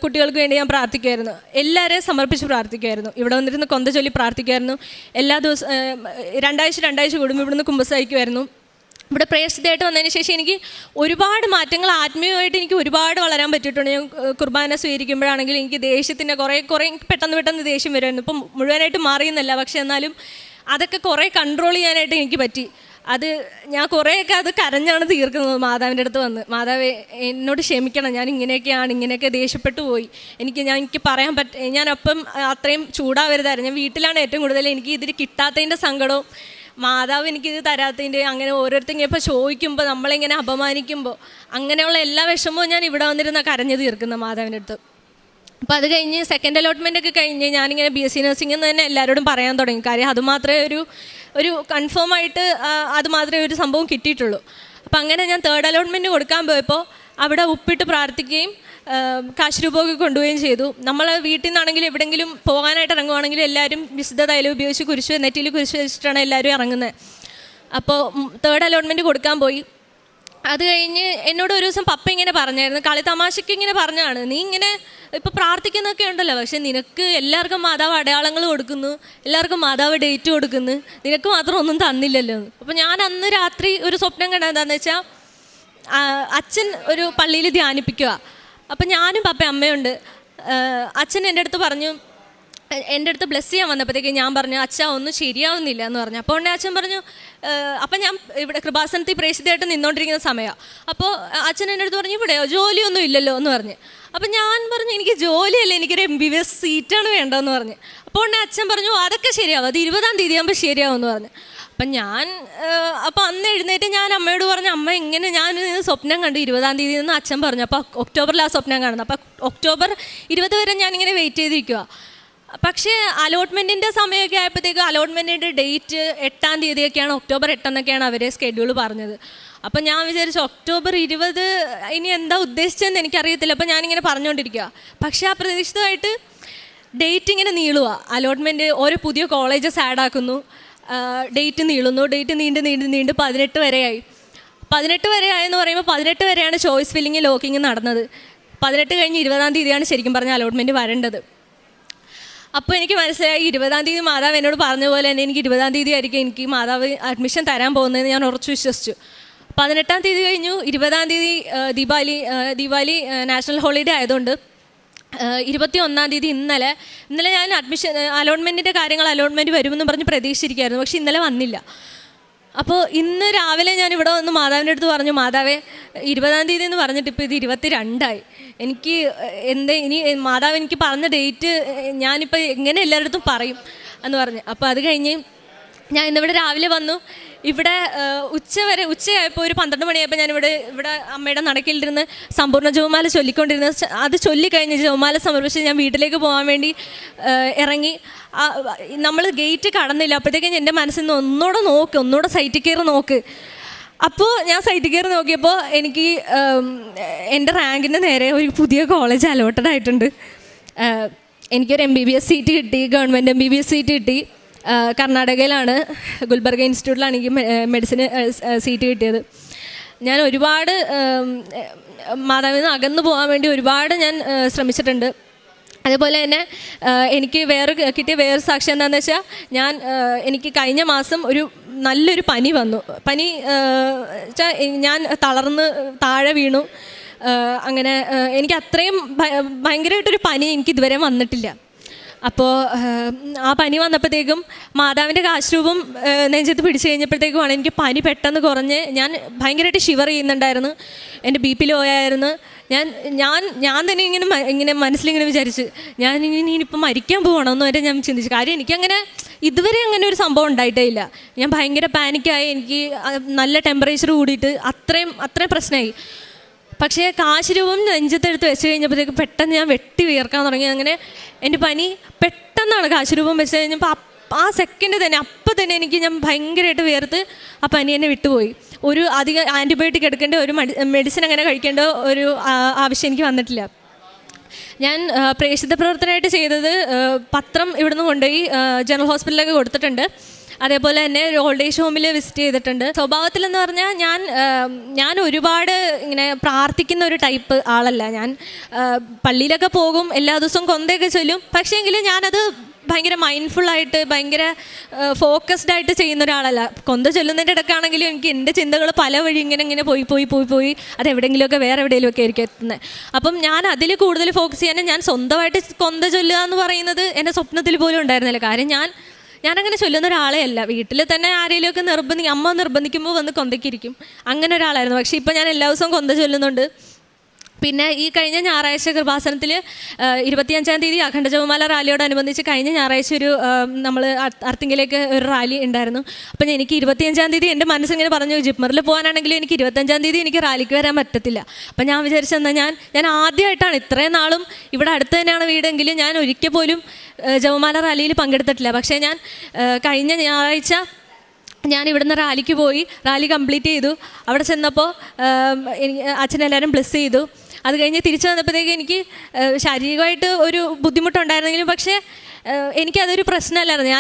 കുട്ടികൾക്ക് വേണ്ടി ഞാൻ പ്രാർത്ഥിക്കുമായിരുന്നു. എല്ലാവരെയും സമർപ്പിച്ച് പ്രാർത്ഥിക്കുമായിരുന്നു. ഇവിടെ വന്നിരുന്ന് കൊന്ത ചൊല്ലി പ്രാർത്ഥിക്കുമായിരുന്നു. എല്ലാ ദിവസവും 2 ആഴ്ച കൂടുമ്പോൾ ഇവിടുന്ന് കുമ്പസാരിക്കുമായിരുന്നു. ഇവിടെ പ്രേക്ഷിതയായിട്ട് വന്നതിന് ശേഷം എനിക്ക് ഒരുപാട് മാറ്റങ്ങൾ ആത്മീയമായിട്ട് എനിക്ക് ഒരുപാട് വളരാൻ പറ്റിയിട്ടുണ്ട്. ഞാൻ കുർബാന സ്വീകരിക്കുമ്പോഴാണെങ്കിലും എനിക്ക് ദേഷ്യത്തിൻ്റെ കുറേ പെട്ടെന്ന് ദേഷ്യം വരുമായിരുന്നു. ഇപ്പം മുഴുവനായിട്ട് മാറിയെന്നല്ല, പക്ഷേ എന്നാലും അതൊക്കെ കുറേ കൺട്രോൾ ചെയ്യാനായിട്ട് എനിക്ക് പറ്റി. അത് ഞാൻ കുറേയൊക്കെ അത് കരഞ്ഞാണ് തീർക്കുന്നത് മാതാവിൻ്റെ അടുത്ത് വന്ന്. മാതാവേ എന്നോട് ക്ഷമിക്കണം, ഞാൻ ഇങ്ങനെയൊക്കെ ദേഷ്യപ്പെട്ടു പോയി, എനിക്ക് പറയാൻ ഞാൻ അപ്പം അത്രയും ചൂടാവരുതായിരുന്നു. ഞാൻ വീട്ടിലാണ് ഏറ്റവും കൂടുതൽ എനിക്ക് ഇതിൽ കിട്ടാത്തതിൻ്റെ സങ്കടവും മാതാവ് എനിക്കിത് തരാത്തതിൻ്റെ അങ്ങനെ ഓരോരുത്തരും ഇപ്പോൾ ചോദിക്കുമ്പോൾ നമ്മളിങ്ങനെ അപമാനിക്കുമ്പോൾ അങ്ങനെയുള്ള എല്ലാ വിഷമവും ഞാൻ ഇവിടെ വന്നിരുന്ന കരഞ്ഞു തീർക്കുന്ന മാതാവിൻ്റെ അടുത്ത്. അപ്പോൾ അത് കഴിഞ്ഞ് സെക്കൻഡ് അലോട്ട്മെൻ്റ് ഒക്കെ കഴിഞ്ഞ് ഞാനിങ്ങനെ BSc നഴ്സിംഗ് എന്ന് തന്നെ എല്ലാവരോടും പറയാൻ തുടങ്ങി. കാര്യം അത് മാത്രമേ ഒരു കൺഫേം ആയിട്ട് അത് മാത്രമേ ഒരു സംഭവം കിട്ടിയിട്ടുള്ളൂ. അപ്പോൾ അങ്ങനെ ഞാൻ തേർഡ് അലോട്ട്മെൻറ്റ് കൊടുക്കാൻ പോയപ്പോൾ അവിടെ ഉപ്പിട്ട് പ്രാർത്ഥിക്കുകയും കാശ് രൂപമൊക്കെ കൊണ്ടുപോവുകയും ചെയ്തു. നമ്മൾ വീട്ടിൽ നിന്നാണെങ്കിലും എവിടെയെങ്കിലും പോകാനായിട്ട് ഇറങ്ങുവാണെങ്കിലും എല്ലാവരും വിശുദ്ധ തൈലം ഉപയോഗിച്ച് നെറ്റിയിൽ കുരിശ് വെച്ചിട്ടാണ് എല്ലാവരും ഇറങ്ങുന്നത്. അപ്പോൾ തേർഡ് അലോട്ട്മെൻറ്റ് കൊടുക്കാൻ പോയി. അത് കഴിഞ്ഞ് എന്നോട് ഒരു ദിവസം പപ്പ ഇങ്ങനെ പറഞ്ഞായിരുന്നു, കളി തമാശയ്ക്ക് ഇങ്ങനെ പറഞ്ഞാണ്, നീ ഇങ്ങനെ ഇപ്പോൾ പ്രാർത്ഥിക്കുന്നൊക്കെ ഉണ്ടല്ലോ, പക്ഷെ നിനക്ക് എല്ലാവർക്കും മാതാവ് അടയാളങ്ങൾ കൊടുക്കുന്നു, എല്ലാവർക്കും മാതാവ് ഡേറ്റ് കൊടുക്കുന്നു, നിനക്ക് മാത്രം ഒന്നും തന്നില്ലല്ലോ. അപ്പോൾ ഞാൻ അന്ന് രാത്രി ഒരു സ്വപ്നം കണ്ടത് എന്താണെന്ന് വെച്ചാൽ അച്ഛൻ ഒരു പള്ളിയിൽ ധ്യാനിപ്പിക്കുക. അപ്പം ഞാനും പപ്പയും അമ്മയുണ്ട്. അച്ഛൻ എൻ്റെ അടുത്ത് ബ്ലെസ് ചെയ്യാൻ വന്നപ്പോഴത്തേക്ക് ഞാൻ പറഞ്ഞു, അച്ഛാ ഒന്നും ശരിയാവുന്നില്ല എന്ന് പറഞ്ഞു. അപ്പോൾ ഉടനെ അച്ഛൻ പറഞ്ഞു, അപ്പം ഞാൻ ഇവിടെ കൃപാസനത്തിൽ പ്രേക്ഷിതയായിട്ട് നിന്നുകൊണ്ടിരിക്കുന്ന സമയമാണ്. അപ്പോൾ അച്ഛൻ എൻ്റെ അടുത്ത് പറഞ്ഞു, ഇവിടെയോ ജോലിയൊന്നും ഇല്ലല്ലോ എന്ന് പറഞ്ഞ്. അപ്പം ഞാൻ പറഞ്ഞു, എനിക്ക് ജോലിയല്ല, എനിക്കൊരു MBBS സീറ്റാണ് വേണ്ടതെന്ന് പറഞ്ഞു. അപ്പോൾ ഉടനെ അച്ഛൻ പറഞ്ഞു, അതൊക്കെ ശരിയാവും, അത് 20-ാം തീയതി ആകുമ്പോൾ ശരിയാവും എന്ന് പറഞ്ഞു. അപ്പം അന്ന് എഴുന്നേറ്റ് ഞാൻ അമ്മയോട് പറഞ്ഞു, അമ്മ ഇങ്ങനെ ഞാൻ സ്വപ്നം കണ്ടു 20-ാം തീയതി എന്ന് അച്ഛൻ പറഞ്ഞു. അപ്പോൾ ഒക്ടോബറിൽ ആ സ്വപ്നം കാണുന്നത്. അപ്പോൾ ഒക്ടോബർ 20 വരെ ഞാനിങ്ങനെ വെയിറ്റ് ചെയ്തിരിക്കുക. പക്ഷേ അലോട്ട്മെൻറ്റിൻ്റെ സമയമൊക്കെ ആയപ്പോഴത്തേക്കും അലോട്ട്മെൻറ്റിൻ്റെ ഡേറ്റ് 8-ാം തീയതിയൊക്കെയാണ്, ഒക്ടോബർ 8 എന്നൊക്കെയാണ് അവർ സ്കെഡ്യൂൾ പറഞ്ഞത്. അപ്പം ഞാൻ വിചാരിച്ചു ഒക്ടോബർ 20 ഇനി എന്താ ഉദ്ദേശിച്ചതെന്ന് എനിക്കറിയത്തില്ല. അപ്പം ഞാനിങ്ങനെ പറഞ്ഞുകൊണ്ടിരിക്കുക. പക്ഷേ അപ്രതീക്ഷിതമായിട്ട് ഡേറ്റ് ഇങ്ങനെ നീളുക. അലോട്ട്മെൻറ്റ് ഓരോ പുതിയ കോളേജസ് ആഡാക്കുന്നു, ഡേറ്റ് നീളുന്നു, ഡേറ്റ് നീണ്ട് 18 വരെയായി. 18 വരെയായെന്ന് പറയുമ്പോൾ 18 വരെയാണ് ചോയ്സ് ഫില്ലിങ് ലോക്കിങ് നടന്നത്. 18 കഴിഞ്ഞ് 20-ാം തീയതിയാണ് ശരിക്കും പറഞ്ഞാൽ അലോട്ട്മെൻറ്റ് വരേണ്ടത്. അപ്പോൾ എനിക്ക് മനസ്സിലായി 20-ാം തീയതി മാതാവ് എന്നോട് പറഞ്ഞ പോലെ തന്നെ എനിക്ക് 20-ാം തീയതി ആയിരിക്കും എനിക്ക് മാതാവ് അഡ്മിഷൻ തരാൻ പോകുന്നതെന്ന് ഞാൻ ഉറച്ചു വിശ്വസിച്ചു. 18-ാം തീയതി കഴിഞ്ഞു. 20-ാം തീയതി ദീപാവലി നാഷണൽ ഹോളിഡേ ആയതുകൊണ്ട് 21-ാം തീയതി ഇന്നലെ ഞാൻ അലോട്ട്മെൻറ്റിൻ്റെ അലോട്ട്മെൻറ്റ് വരുമെന്ന് പറഞ്ഞ് പ്രതീക്ഷിച്ചിരിക്കുകയായിരുന്നു. പക്ഷേ ഇന്നലെ വന്നില്ല. അപ്പോൾ ഇന്ന് രാവിലെ ഞാൻ ഇവിടെ വന്ന് മാതാവിൻ്റെ അടുത്ത് പറഞ്ഞു, മാതാവേ 20-ാം തീയതി എന്ന് പറഞ്ഞിട്ട് ഇപ്പോൾ ഇത് 22-ആയി. എനിക്ക് ഇനി മാതാവ് എനിക്ക് പറഞ്ഞ ഡേറ്റ് ഞാനിപ്പോൾ എങ്ങനെ എല്ലാവരുടെ അടുത്തും പറയും എന്ന് പറഞ്ഞു. അപ്പോൾ അത് കഴിഞ്ഞ് ഞാൻ ഇന്നിവിടെ രാവിലെ വന്നു. ഇവിടെ ഉച്ചയായപ്പോൾ ഒരു 12 മണിയായപ്പോൾ ഞാൻ ഇവിടെ അമ്മയുടെ നടക്കിലിരുന്ന് സമ്പൂർണ്ണ ജപമാല ചൊല്ലിക്കൊണ്ടിരുന്നത്. അത് ചൊല്ലിക്കഴിഞ്ഞ് ജപമാല സമർപ്പിച്ച് ഞാൻ വീട്ടിലേക്ക് പോകാൻ വേണ്ടി ഇറങ്ങി. നമ്മൾ ഗേറ്റ് കടന്നില്ല. അപ്പോഴത്തേക്കും എൻ്റെ മനസ്സിൽ നിന്ന് ഒന്നുകൂടെ സൈറ്റിൽ കയറി നോക്ക്. അപ്പോൾ ഞാൻ സൈറ്റിൽ കയറി നോക്കിയപ്പോൾ എനിക്ക് എൻ്റെ റാങ്കിൻ്റെ നേരെ ഒരു പുതിയ കോളേജ് അലോട്ടഡ് ആയിട്ടുണ്ട്. എനിക്കൊരു MBBS സീറ്റ് കിട്ടി, ഗവൺമെൻറ് MBBS സീറ്റ് കിട്ടി. കർണാടകയിലാണ്, ഗുൽബർഗ ഇൻസ്റ്റിറ്റ്യൂട്ടിലാണ് എനിക്ക് മെഡിസിന് സീറ്റ് കിട്ടിയത്. ഞാൻ ഒരുപാട് മാതാവിൽ നിന്ന് അകന്നു പോകാൻ വേണ്ടി ഒരുപാട് ഞാൻ ശ്രമിച്ചിട്ടുണ്ട്. അതേപോലെ തന്നെ എനിക്ക് കിട്ടിയ വേറെ സാക്ഷ്യം എന്താണെന്ന് വെച്ചാൽ എനിക്ക് കഴിഞ്ഞ മാസം നല്ലൊരു പനി വന്നു. ഞാൻ തളർന്ന് താഴെ വീണു. അങ്ങനെ എനിക്ക് അത്രയും ഭയങ്കരമായിട്ടൊരു പനി എനിക്ക് ഇതുവരെ വന്നിട്ടില്ല. അപ്പോൾ ആ പനി വന്നപ്പോഴത്തേക്കും മാതാവിൻ്റെ കാശ്രൂപം നെഞ്ചത്ത് പിടിച്ചു കഴിഞ്ഞപ്പോഴത്തേക്കുമാണ് എനിക്ക് പനി പെട്ടെന്ന് കുറഞ്ഞ് ഞാൻ ഭയങ്കരമായിട്ട് ഷിവർ ചെയ്യുന്നുണ്ടായിരുന്നു. എൻ്റെ BP ലോ ആയിരുന്നു. ഞാൻ തന്നെ ഇങ്ങനെ മനസ്സിലിങ്ങനെ വിചാരിച്ച് ഇനിയിപ്പോൾ മരിക്കാൻ പോകണമെന്ന് വരെ ഞാൻ ചിന്തിച്ചു. കാര്യം എനിക്കങ്ങനെ ഇതുവരെ അങ്ങനെ ഒരു സംഭവം ഉണ്ടായിട്ടേ ഇല്ല. ഞാൻ ഭയങ്കര പാനിക്കായി, എനിക്ക് നല്ല ടെമ്പറേച്ചർ കൂടിയിട്ട് അത്രയും പ്രശ്നമായി. പക്ഷേ കാശുരൂപം നെഞ്ചത്തെടുത്ത് വെച്ച് കഴിഞ്ഞപ്പോഴത്തേക്ക് പെട്ടെന്ന് ഞാൻ വെട്ടി വിയർക്കാൻ തുടങ്ങി. അങ്ങനെ എൻ്റെ പനി പെട്ടെന്നാണ് കാശുരൂപം വെച്ച് കഴിഞ്ഞപ്പോൾ ആ സെക്കൻഡ് തന്നെ അപ്പം തന്നെ ഞാൻ ഭയങ്കരമായിട്ട് വിയർത്ത് ആ പനി എന്നെ വിട്ടുപോയി. അധികം ആൻറ്റിബയോട്ടിക് എടുക്കേണ്ട ഒരു മെഡിസിൻ അങ്ങനെ കഴിക്കേണ്ട ഒരു ആവശ്യം എനിക്ക് വന്നിട്ടില്ല. ഞാൻ പ്രേക്ഷിത പ്രവർത്തനമായിട്ട് ചെയ്തത് പത്രം ഇവിടുന്ന് കൊണ്ടുപോയി ജനറൽ ഹോസ്പിറ്റലിലൊക്കെ കൊടുത്തിട്ടുണ്ട്. അതേപോലെ തന്നെ ഒരു ഓൾഡ് ഏജ് ഹോമിൽ വിസിറ്റ് ചെയ്തിട്ടുണ്ട്. സ്വഭാവത്തിലെന്ന് പറഞ്ഞാൽ ഞാൻ ഒരുപാട് ഇങ്ങനെ പ്രാർത്ഥിക്കുന്ന ഒരു ടൈപ്പ് ആളല്ല. ഞാൻ പള്ളിയിലൊക്കെ പോകും, എല്ലാ ദിവസവും കൊന്തയൊക്കെ ചൊല്ലും. പക്ഷേ എങ്കിലും ഞാനത് ഭയങ്കര മൈൻഡ്ഫുള്ളായിട്ട് ഭയങ്കര ഫോക്കസ്ഡ് ആയിട്ട് ചെയ്യുന്ന ഒരാളല്ല. കൊന്ത ചൊല്ലുന്നതിൻ്റെ ഇടയ്ക്കാണെങ്കിലും എനിക്ക് എൻ്റെ ചിന്തകൾ പല വഴി ഇങ്ങനെ പോയി അത് എവിടെയെങ്കിലുമൊക്കെ വേറെ എവിടെയെങ്കിലുമൊക്കെ ആയിരിക്കും എത്തുന്നത്. അപ്പം ഞാൻ അതിൽ കൂടുതൽ ഫോക്കസ് ചെയ്യാൻ ഞാൻ സ്വന്തമായിട്ട് കൊന്ത ചൊല്ലുക എന്ന് പറയുന്നത് എൻ്റെ സ്വപ്നത്തിൽ പോലും ഉണ്ടായിരുന്നില്ല. കാര്യം ഞാനങ്ങനെ ചൊല്ലുന്ന ഒരാളെ അല്ല. വീട്ടിൽ തന്നെ ആരെങ്കിലുമൊക്കെ അമ്മ നിർബന്ധിക്കുമ്പോൾ വന്ന് കൊന്തയ്ക്കിരിക്കും, അങ്ങനെ ഒരാളായിരുന്നു. പക്ഷേ ഇപ്പോൾ ഞാൻ എല്ലാ ദിവസവും കൊന്ത ചൊല്ലുന്നുണ്ട്. പിന്നെ ഈ കഴിഞ്ഞ ഞായറാഴ്ച കൃപാസനത്തിൽ 25-ാം തീയതി അഖണ്ഡ ജപമാല റാലിയോടനുബന്ധിച്ച് കഴിഞ്ഞ ഞായറാഴ്ച നമ്മൾ അർത്തിങ്കിലേക്ക് ഒരു റാലി ഉണ്ടായിരുന്നു. അപ്പം എനിക്ക് 25-ാം തീയതി എൻ്റെ മനസ്സിങ്ങനെ പറഞ്ഞു, ജിപ്മറിൽ പോകാനാണെങ്കിലും എനിക്ക് 25-ാം തീയതി എനിക്ക് റാലിക്ക് വരാൻ പറ്റത്തില്ല. അപ്പം ഞാൻ വിചാരിച്ചെന്നാൽ ഞാൻ ആദ്യമായിട്ടാണ്, ഇത്രയും നാളും ഇവിടെ അടുത്ത് തന്നെയാണ് വീടെങ്കിലും ഞാൻ ഒരിക്കൽ പോലും ജപമാല റാലിയിൽ പങ്കെടുത്തിട്ടില്ല. പക്ഷേ ഞാൻ കഴിഞ്ഞ ഞായറാഴ്ച ഞാൻ ഇവിടുന്ന് റാലിക്ക് പോയി, റാലി കംപ്ലീറ്റ് ചെയ്തു. അവിടെ ചെന്നപ്പോൾ അച്ഛനെല്ലാവരും ബ്ലെസ് ചെയ്തു. അത് കഴിഞ്ഞ് തിരിച്ചു വന്നപ്പോഴത്തേക്ക് എനിക്ക് ശാരീരികമായിട്ട് ഒരു ബുദ്ധിമുട്ടുണ്ടായിരുന്നെങ്കിലും പക്ഷേ എനിക്കതൊരു പ്രശ്നമല്ലായിരുന്നു.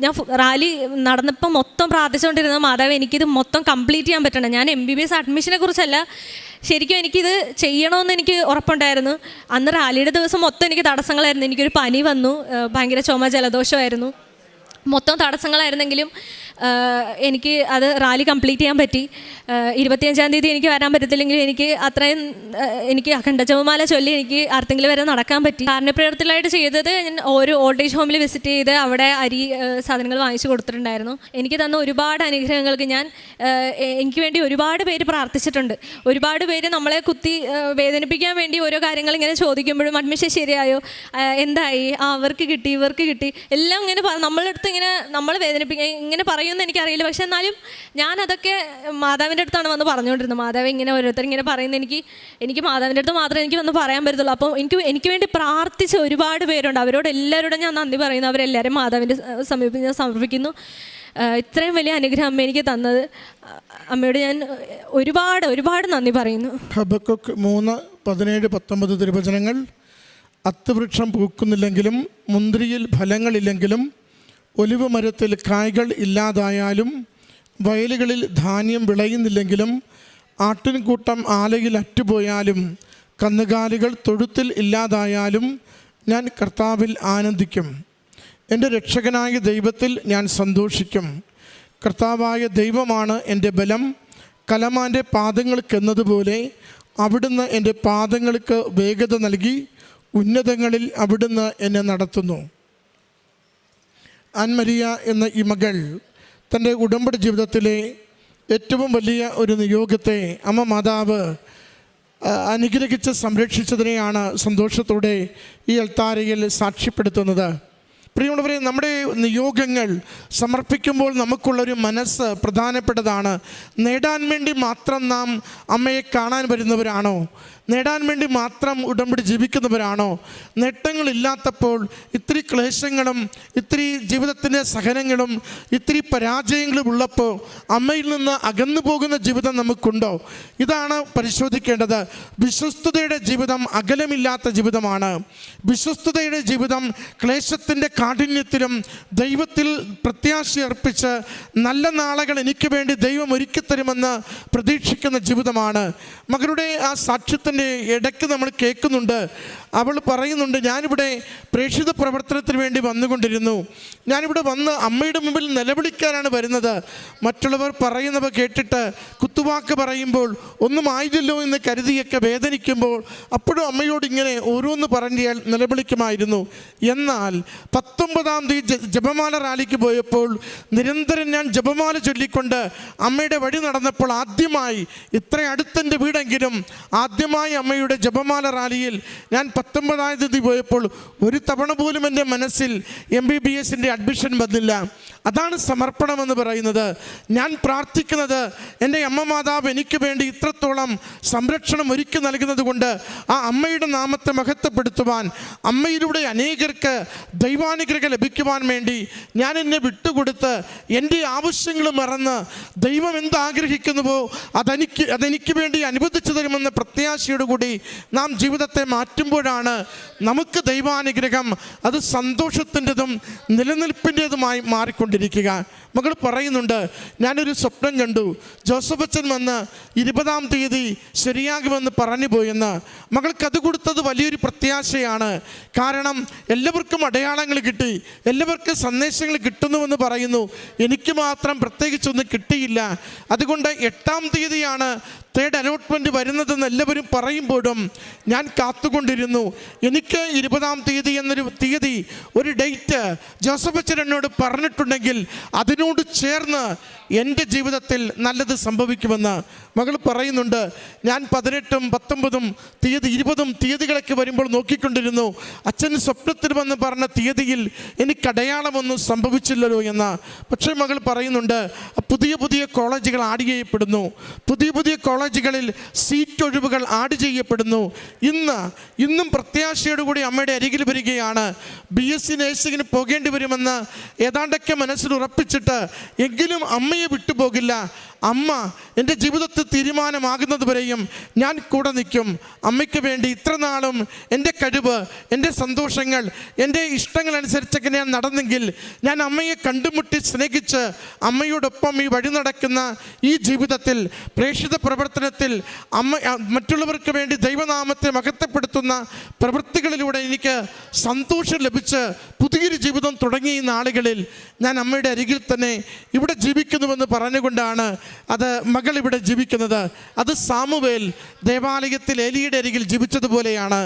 ഞാൻ റാലി നടന്നപ്പോൾ മൊത്തം പ്രാർത്ഥിച്ചുകൊണ്ടിരുന്നത്, മാതാവ് എനിക്കിത് മൊത്തം കംപ്ലീറ്റ് ചെയ്യാൻ പറ്റണം. ഞാൻ MBBS അഡ്മിഷനെ കുറിച്ചല്ല, ശരിക്കും എനിക്കിത് ചെയ്യണമെന്ന് എനിക്ക് ഉറപ്പുണ്ടായിരുന്നു. അന്ന് റാലിയുടെ ദിവസം മൊത്തം എനിക്ക് തടസ്സങ്ങളായിരുന്നു. എനിക്കൊരു പനി വന്നു, ഭയങ്കര ചുമ ജലദോഷമായിരുന്നു, മൊത്തം തടസ്സങ്ങളായിരുന്നെങ്കിലും എനിക്ക് അത് റാലി കംപ്ലീറ്റ് ചെയ്യാൻ പറ്റി. 25-ാം തീയതി എനിക്ക് വരാൻ പറ്റത്തില്ലെങ്കിൽ എനിക്ക് അഖണ്ഡ ജപമാല ചൊല്ലി എനിക്ക് ആർക്കെങ്കിലും വരെ നടക്കാൻ പറ്റി. കാരുണ്യപ്രവർത്തനമായിട്ട് ചെയ്തത് ഞാൻ ഓരോ ഓൾഡ് ഏജ് ഹോമിൽ വിസിറ്റ് ചെയ്ത് അവിടെ അരി സാധനങ്ങൾ വാങ്ങിച്ചു കൊടുത്തിട്ടുണ്ടായിരുന്നു. എനിക്ക് തന്ന ഒരുപാട് അനുഗ്രഹങ്ങൾക്ക് എനിക്ക് വേണ്ടി ഒരുപാട് പേര് പ്രാർത്ഥിച്ചിട്ടുണ്ട്. ഒരുപാട് പേര് നമ്മളെ കുത്തി വേദനിപ്പിക്കാൻ വേണ്ടി ഓരോ കാര്യങ്ങൾ ഇങ്ങനെ ചോദിക്കുമ്പോഴും അഡ്മിഷൻ ശരിയായോ, എന്തായി, അവർക്ക് കിട്ടി, ഇവർക്ക് കിട്ടി, എല്ലാം ഇങ്ങനെ നമ്മളുടെ അടുത്ത് ഇങ്ങനെ നമ്മൾ വേദനിപ്പിക്കാൻ ഇങ്ങനെ പറയുമെന്ന് എനിക്കറിയില്ല. പക്ഷെ എന്നാലും ഞാനതൊക്കെ മാതാവിൻ്റെ അടുത്താണ് വന്ന് പറഞ്ഞുകൊണ്ടിരുന്നത്. മാതാവ് ഇങ്ങനെ ഓരോരുത്തർ ഇങ്ങനെ പറയുന്നത് എനിക്ക് മാതാവിൻ്റെ അടുത്ത് മാത്രമേ എനിക്ക് വന്ന് പറയാൻ പറ്റത്തുള്ളൂ. അപ്പോൾ എനിക്ക് വേണ്ടി പ്രാർത്ഥിച്ച ഒരുപാട് പേരുണ്ട്. അവരോട് എല്ലാവരോടും ഞാൻ നന്ദി പറയുന്നു. അവരെല്ലാവരും മാതാവിൻ്റെ സമീപം ഞാൻ സമർപ്പിക്കുന്നു. ഇത്രയും വലിയ അനുഗ്രഹം അമ്മ എനിക്ക് തന്നത്, അമ്മയോട് ഞാൻ ഒരുപാട് നന്ദി പറയുന്നു. ഹബക്കുക്ക് 3:17-19 തിരുവചനങ്ങൾ. അത്തിവൃക്ഷം പൂക്കുന്നില്ലെങ്കിലും മുന്തിരിയിൽ ഫലങ്ങളില്ലെങ്കിലും ഒലിവ് മരത്തിൽ കായ്കൾ ഇല്ലാതായാലും വയലുകളിൽ ധാന്യം വിളയുന്നില്ലെങ്കിലും ആട്ടിൻകൂട്ടം ആലയിൽ അറ്റുപോയാലും കന്നുകാലികൾ തൊഴുത്തിൽ ഇല്ലാതായാലും ഞാൻ കർത്താവിൽ ആനന്ദിക്കും. എൻ്റെ രക്ഷകനായ ദൈവത്തിൽ ഞാൻ സന്തോഷിക്കും. കർത്താവായ ദൈവമാണ് എൻ്റെ ബലം. കലമാൻ്റെ പാദങ്ങൾക്കെന്നതുപോലെ അവിടുന്ന് എൻ്റെ പാദങ്ങൾക്ക് വേഗത നൽകി. ഉന്നതങ്ങളിൽ അവിടുന്ന് എന്നെ നടത്തുന്നു. ആൻമരിയ എന്ന ഈ മകൾ തൻ്റെ ഉടമ്പടി ജീവിതത്തിലെ ഏറ്റവും വലിയ ഒരു നിയോഗത്തെ അമ്മ മാതാവ് അനുഗ്രഹിച്ച് സംരക്ഷിച്ചതിനെയാണ് സന്തോഷത്തോടെ ഈ അൾത്താരയിൽ സാക്ഷ്യപ്പെടുത്തുന്നത്. പ്രിയമുള്ളവരെ, നമ്മുടെ നിയോഗങ്ങൾ സമർപ്പിക്കുമ്പോൾ നമുക്കുള്ളൊരു മനസ്സ് പ്രധാനപ്പെട്ടതാണ്. നേടാൻ വേണ്ടി മാത്രം നാം അമ്മയെ കാണാൻ വരുന്നവരാണോ? നേടാൻ വേണ്ടി മാത്രം ഉടമ്പടി ജീവിക്കുന്നവരാണോ? നേട്ടങ്ങളില്ലാത്തപ്പോൾ ഇത്തിരി ക്ലേശങ്ങളും ഇത്തിരി ജീവിതത്തിൻ്റെ സഹനങ്ങളും ഇത്തിരി പരാജയങ്ങളും ഉള്ളപ്പോൾ അമ്മയിൽ നിന്ന് അകന്നു പോകുന്ന ജീവിതം നമുക്കുണ്ടോ? ഇതാണ് പരിശോധിക്കേണ്ടത്. വിശ്വസ്തയുടെ ജീവിതം അകലമില്ലാത്ത ജീവിതമാണ്. വിശ്വസ്തയുടെ ജീവിതം ക്ലേശത്തിൻ്റെ കാഠിന്യത്തിലും ദൈവത്തിൽ പ്രത്യാശ അർപ്പിച്ച് നല്ല നാളുകൾ എനിക്ക് വേണ്ടി ദൈവം ഒരുക്കിത്തരുമെന്ന് പ്രതീക്ഷിക്കുന്ന ജീവിതമാണ്. മകളുടെ ആ സാക്ഷ്യത്തിൻ്റെ ഇടയ്ക്ക് നമ്മൾ കേൾക്കുന്നുണ്ട്, അവൾ പറയുന്നുണ്ട്, ഞാനിവിടെ പ്രേക്ഷിത പ്രവർത്തനത്തിന് വേണ്ടി വന്നുകൊണ്ടിരുന്നു. ഞാനിവിടെ വന്ന് അമ്മയുടെ മുമ്പിൽ നിലവിളിക്കാനാണ് വരുന്നത്. മറ്റുള്ളവർ പറയുന്നവ കേട്ടിട്ട് കുത്തുവാക്ക് പറയുമ്പോൾ ഒന്നും ആയില്ലല്ലോ എന്ന് കരുതിയൊക്കെ വേദനിക്കുമ്പോൾ അപ്പോഴും അമ്മയോട് ഇങ്ങനെ ഓരോന്ന് പറഞ്ഞാൽ നിലവിളിക്കുമായിരുന്നു. എന്നാൽ 19-ാം തീയതി ജപമാല റാലിക്ക് പോയപ്പോൾ നിരന്തരം ഞാൻ ജപമാല ചൊല്ലിക്കൊണ്ട് അമ്മയുടെ വഴി നടന്നപ്പോൾ ആദ്യമായി, ഇത്ര അടുത്തെൻ്റെ വീടെങ്കിലും ആദ്യമായി അമ്മയുടെ ജപമാല റാലിയിൽ ഞാൻ 19-ാം തീയതി പോയപ്പോൾ ഒരു തവണ പോലും എൻ്റെ മനസ്സിൽ MBBSൻ്റെ അഡ്മിഷൻ വന്നില്ല. അതാണ് സമർപ്പണമെന്ന് പറയുന്നത്. ഞാൻ പ്രാർത്ഥിക്കുന്നത് എൻ്റെ അമ്മ മാതാവ് എനിക്ക് വേണ്ടി ഇത്രത്തോളം സംരക്ഷണം ഒരുക്കി നൽകുന്നത് കൊണ്ട് ആ അമ്മയുടെ നാമത്തെ മഹത്വപ്പെടുത്തുവാൻ, അമ്മയിലൂടെ അനേകർക്ക് ദൈവാനുഗ്രഹം ലഭിക്കുവാൻ വേണ്ടി ഞാൻ എന്നെ വിട്ടുകൊടുത്ത് എൻ്റെ ആവശ്യങ്ങൾ മറന്ന് ദൈവം എന്താഗ്രഹിക്കുന്നുവോ അതെനിക്ക് വേണ്ടി അനുവദിച്ചു തരുമെന്ന പ്രത്യാശയോടുകൂടി നാം ജീവിതത്തെ മാറ്റുമ്പോഴാണ് നമുക്ക് ദൈവാനുഗ്രഹം അത് സന്തോഷത്തിൻ്റെതും നിലനിൽപ്പിൻ്റെതുമായി മാറിക്കൊണ്ടിരിക്കുക. മകൾ പറയുന്നുണ്ട്, ഞാനൊരു സ്വപ്നം കണ്ടു, ജോസഫ് അച്ഛൻ വന്ന് 20-ാം തീയതി ശരിയാകുമെന്ന് പറഞ്ഞു പോയെന്ന്. മകൾക്ക് അത് കൊടുത്തത് വലിയൊരു പ്രത്യാശയാണ്. കാരണം എല്ലാവർക്കും അടയാളങ്ങൾ കിട്ടി, എല്ലാവർക്കും സന്ദേശങ്ങൾ കിട്ടുന്നുവെന്ന് പറയുന്നു. എനിക്ക് മാത്രം പ്രത്യേകിച്ചൊന്നും കിട്ടിയില്ല. അതുകൊണ്ട് 8-ാം തീയതിയാണ് തേർഡ് അലോട്ട്മെൻറ്റ് വരുന്നതെന്ന് എല്ലാവരും പറയുമ്പോഴും ഞാൻ കാത്തുകൊണ്ടിരുന്നു. എനിക്ക് 20-ാം തീയതി എന്നൊരു തീയതി, ഒരു ഡേറ്റ് ജോസഫ് അച്ഛൻ എന്നോട് പറഞ്ഞിട്ടുണ്ടെങ്കിൽ അതിനോട് ചേർന്ന് എൻ്റെ ജീവിതത്തിൽ നല്ലത് സംഭവിക്കുമെന്ന് മകൾ പറയുന്നുണ്ട്. ഞാൻ 18-ഉം 19-ഉം തീയതി 20-ഉം തീയതികളൊക്കെ വരുമ്പോൾ നോക്കിക്കൊണ്ടിരുന്നു. അച്ഛൻ സ്വപ്നത്തിൽ വന്ന് പറഞ്ഞ തീയതിയിൽ എനിക്ക് അടയാളമൊന്നും സംഭവിച്ചില്ലല്ലോ എന്ന്. പക്ഷേ മകൾ പറയുന്നുണ്ട്, പുതിയ പുതിയ കോളേജുകൾ ആഡ് ചെയ്യപ്പെടുന്നു, പുതിയ കോളേജുകളിൽ സീറ്റ് ഒഴിവുകൾ ആഡ് ചെയ്യപ്പെടുന്നു. ഇന്നും പ്രത്യാശയോടുകൂടി അമ്മയുടെ അരികിൽ വരികയാണ്. BSc നേഴ്സിങ്ങിന് പോകേണ്ടി വരുമെന്ന് ഏതാണ്ടൊക്കെ മനസ്സിൽ ഉറപ്പിച്ചിട്ട് എങ്കിലും അമ്മയെ വിട്ടുപോകില്ല. അമ്മ എൻ്റെ ജീവിതത്തിൽ തീരുമാനമാകുന്നത് വരെയും ഞാൻ കൂടെ നിൽക്കും. അമ്മയ്ക്ക് വേണ്ടി ഇത്ര നാളും എൻ്റെ കഴിവ്, എൻ്റെ സന്തോഷങ്ങൾ, എൻ്റെ ഇഷ്ടങ്ങളനുസരിച്ചൊക്കെ ഞാൻ നടന്നെങ്കിൽ ഞാൻ അമ്മയെ കണ്ടുമുട്ടി സ്നേഹിച്ച് അമ്മയോടൊപ്പം ഈ വഴി നടക്കുന്ന ഈ ജീവിതത്തിൽ, പ്രേക്ഷിത പ്രവർത്തനത്തിൽ, മറ്റുള്ളവർക്ക് വേണ്ടി ദൈവനാമത്തെ മഹത്വപ്പെടുത്തുന്ന പ്രവൃത്തികളിലൂടെ എനിക്ക് സന്തോഷം ലഭിച്ച് പുതിയൊരു ജീവിതം തുടങ്ങിയ ഈ നാളുകളിൽ ഞാൻ അമ്മയുടെ അരികിൽ തന്നെ ഇവിടെ ജീവിക്കുന്നുവെന്ന് പറഞ്ഞുകൊണ്ടാണ് അത് മകൾ ഇവിടെ ജീവിക്കുന്നത്. അത് സാമുവേൽ ദേവാലയത്തിൽ ഏലിയുടെ അരികിൽ ജീവിച്ചതുപോലെയാണ്.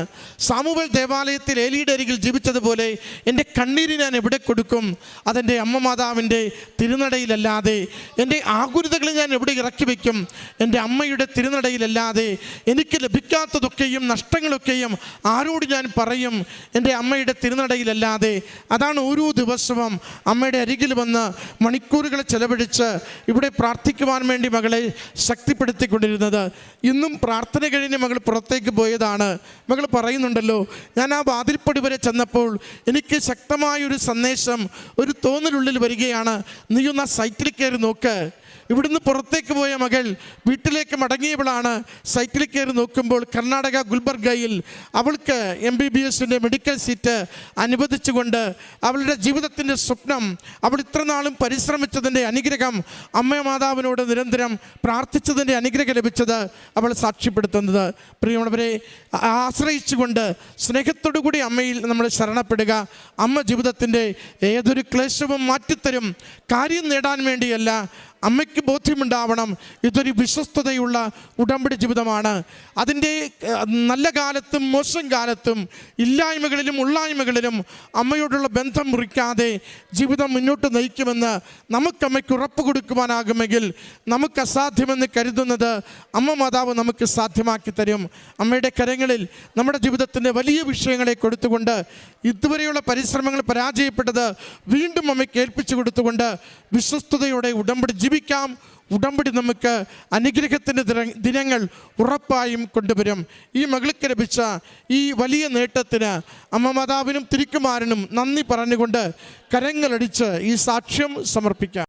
സാമുവേൽ ദേവാലയത്തിൽ ഏലിയുടെ അരികിൽ ജീവിച്ചതുപോലെ എൻ്റെ കണ്ണീര് ഞാൻ എവിടെ കൊടുക്കും? അതെൻ്റെ അമ്മ മാതാവിൻ്റെ തിരുനടയിലല്ലാതെ. എൻ്റെ ആകുലതകൾ ഞാൻ എവിടെ ഇറക്കി വയ്ക്കും? എൻ്റെ അമ്മയുടെ തിരുനടയിലല്ലാതെ. എനിക്ക് ലഭിക്കാത്തതൊക്കെയും നഷ്ടങ്ങളൊക്കെയും ആരോട് ഞാൻ പറയും? എൻ്റെ അമ്മയുടെ തിരുനടയിലല്ലാതെ. അതാണ് ഓരോ ദിവസവും അമ്മയുടെ അരികിൽ വന്ന് മണിക്കൂറുകൾ ചെലവഴിച്ച് ഇവിടെ പ്രാർത്ഥിക്കുവാൻ വേണ്ടി മകളെ ശക്തിപ്പെടുത്തിക്കൊണ്ടിരുന്നത്. ഇന്നും പ്രാർത്ഥന കഴിഞ്ഞ് മകൾ പുറത്തേക്ക് പോയതാണ്. മകൾ പറയുന്നുണ്ടല്ലോ, ഞാൻ ആ വാതിൽപ്പടി വരെ ചെന്നപ്പോൾ എനിക്ക് ശക്തമായൊരു സന്ദേശം, ഒരു തോന്നലുള്ളിൽ വരികയാണ്, നീ ഒന്ന് ആ സൈറ്റിൽ കയറി നോക്ക്. ഇവിടുന്ന് പുറത്തേക്ക് പോയ മകൾ വീട്ടിലേക്ക് മടങ്ങിയവളാണ്. സൈറ്റിൽ കയറി നോക്കുമ്പോൾ കർണാടക ഗുൽബർഗയിൽ അവൾക്ക് MBBSൻ്റെ മെഡിക്കൽ സീറ്റ് അനുവദിച്ചുകൊണ്ട് അവളുടെ ജീവിതത്തിൻ്റെ സ്വപ്നം, അവൾ ഇത്ര നാളും പരിശ്രമിച്ചതിൻ്റെ അനുഗ്രഹം, അമ്മ മാതാവിനോട് നിരന്തരം പ്രാർത്ഥിച്ചതിൻ്റെ അനുഗ്രഹം ലഭിച്ചത് അവൾ സാക്ഷ്യപ്പെടുത്തുന്നത്. പ്രിയമുള്ളവരെ, ആശ്രയിച്ചുകൊണ്ട് സ്നേഹത്തോടു കൂടി അമ്മയിൽ നമ്മൾ ശരണപ്പെടുക. അമ്മ ജീവിതത്തിൻ്റെ ഏതൊരു ക്ലേശവും മാറ്റിത്തരും. കാര്യം നേടാൻ വേണ്ടിയല്ല, അമ്മയ്ക്ക് ബോധ്യമുണ്ടാവണം ഇതൊരു വിശ്വസ്തതയുള്ള ഉടമ്പടി ജീവിതമാണ്. അതിൻ്റെ നല്ല കാലത്തും മോശം കാലത്തും ഇല്ലായ്മകളിലും ഉള്ളായ്മകളിലും അമ്മയോടുള്ള ബന്ധം മുറിക്കാതെ ജീവിതം മുന്നോട്ട് നയിക്കുമെന്ന് നമുക്കമ്മയ്ക്ക് ഉറപ്പ് കൊടുക്കുവാനാകുമെങ്കിൽ നമുക്ക് അസാധ്യമെന്ന് കരുതുന്നത് അമ്മ മാതാവ് നമുക്ക് സാധ്യമാക്കി തരും. അമ്മയുടെ കരങ്ങളിൽ നമ്മുടെ ജീവിതത്തിൻ്റെ വലിയ വിഷയങ്ങളെ കൊടുത്തുകൊണ്ട്, ഇതുവരെയുള്ള പരിശ്രമങ്ങൾ പരാജയപ്പെട്ടത് വീണ്ടും അമ്മയ്ക്ക് ഏൽപ്പിച്ചു കൊടുത്തുകൊണ്ട് വിശ്വസ്തയോടെ ഉടമ്പടി ജീവിക്കാം. ഉടമ്പടി നമുക്ക് അനുഗ്രഹത്തിൻ്റെ ദിനങ്ങൾ ഉറപ്പായും കൊണ്ടുവരും. ഈ മകൾക്ക് ലഭിച്ച ഈ വലിയ നേട്ടത്തിന് അമ്മ മാതാവിനും തിരുക്കുമാരനും നന്ദി പറഞ്ഞുകൊണ്ട് കരങ്ങളടിച്ച് ഈ സാക്ഷ്യം സമർപ്പിക്കാം.